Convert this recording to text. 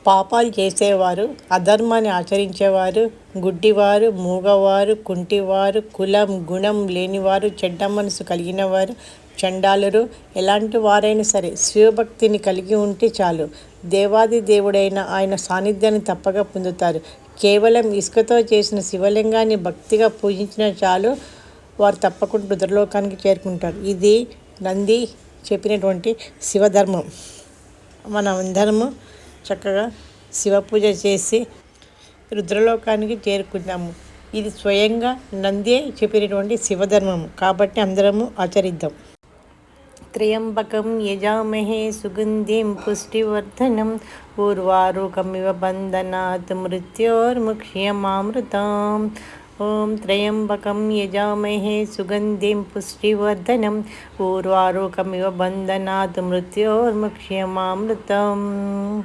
పాపాలు చేసేవారు, అధర్మాన్ని ఆచరించేవారు, గుడ్డివారు, మూగవారు, కుంటివారు, కులం గుణం లేనివారు, చెడ్డ మనసు కలిగినవారు, చండాలురు, ఎలాంటి వారైనా సరే శివభక్తిని కలిగి ఉంటే చాలు దేవాది దేవుడైన ఆయన సాన్నిధ్యాన్ని తప్పక పొందుతారు. కేవలం ఇసుకతో చేసిన శివలింగాన్ని భక్తిగా పూజించిన చాలు వారు తప్పకుండా రుద్రలోకానికి చేరుకుంటారు. ఇది నంది చెప్పినటువంటి శివధర్మం. మనం అందరము చక్కగా శివ పూజ చేసి రుద్రలోకానికి చేరుకుందాము. ఇది స్వయంగా నందే చెప్పినటువంటి శివధర్మం కాబట్టి అందరము ఆచరిద్దాం. త్రయంబకం యజామహే సుగంధిం పుష్టివర్ధనం ఊర్వారుకమివ బంధనాత్ మృత్యోర్ముక్ష్యమామృతం. ఓం త్రయంబకం యజామహే సుగంధిం పుష్టివర్ధనం ఊర్వారుకమివ బంధనాత్ మృత్యోర్ముక్ష్యమామృతం.